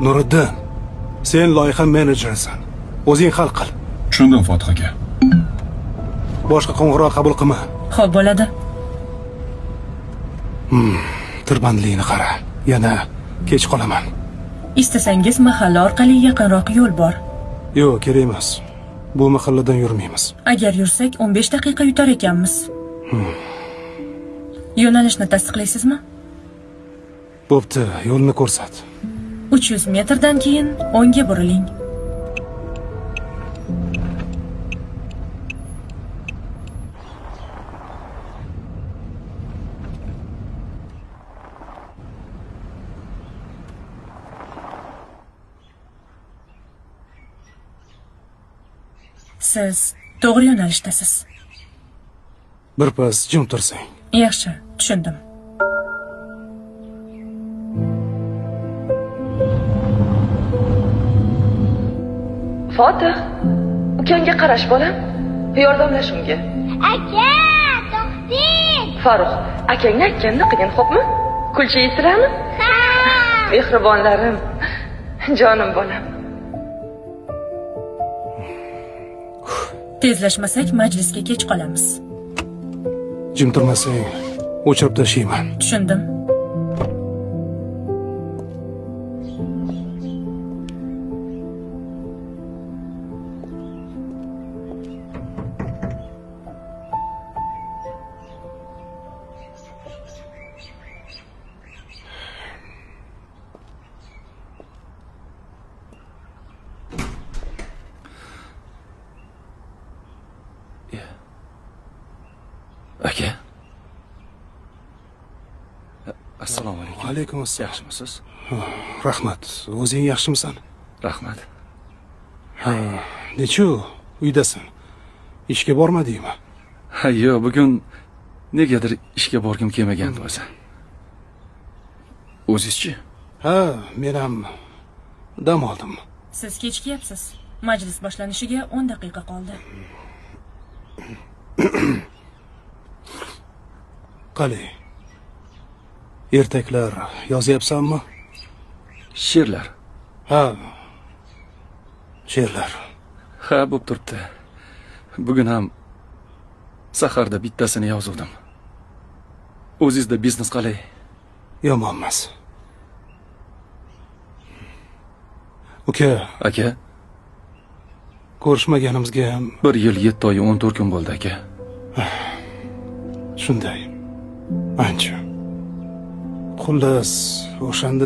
Nuriddin, sen loyiha menejerisan. O'zing hal qil. Tushundim, Fotiha aka. Boshqa qo'ng'iroq qabul qilma. Xo'p bo'ladi. Tirbandlikni qara. Yana kech qolaman. Istasangiz mahalla orqali yaqinroq yo'l bor. Yo'q, kerak emas. Bu mahalladan yurmaymiz. Agar yursak 15 daqiqa yutar ekanmiz. Yo'nalishni tasdiqlaysizmi? Bo'pti, yo'lni ko'rsat. 300 metrdan keyin o'ngga buriling. Siz to'g'ri yo'nalishdasiz. Birpas jim tursang. Yaxshi, tushundim. Fotih, ukangga qarash bolam. Yordamlash unga. Aka, to'xting. Farruh, akangni aytganini qilgin, xo'pmi? Kulcha yeysizlarmi? Ha. Mehribonlarim, jonim bolam. Tezlashmasak majlisga kech qolamiz. Jim turmasang, o'chirib tashlayman. Tushundim. Aka. Assalomu alaykum. Alaykum assalom. Yaxshimisiz? Rahmat. O'zing yaxshimisan? Rahmat. Nechu uydasan? Ishga bormadingmi? Ha, yo'q, bugun negadir ishga borgim kelmagandi o'zi. O'zingizchi? Ha, men ham dam oldim. Siz kechikyapsiz. Majlis boshlanishiga 10 daqiqa qoldi. Qali. Ertaklar yozyapsanmi? She'rlar. Ha. She'rlar. Ha, bo'p turibdi. Bugun ham saharda bittasini yozuvdim. O'zingizda biznes qalay? Yomon emas. Uka, Aka, ko'rishmaganimizga ham 1 yil 7 oy 14 kun bo'ldi, aka. shunday. Ancha. Xullas, o'shanda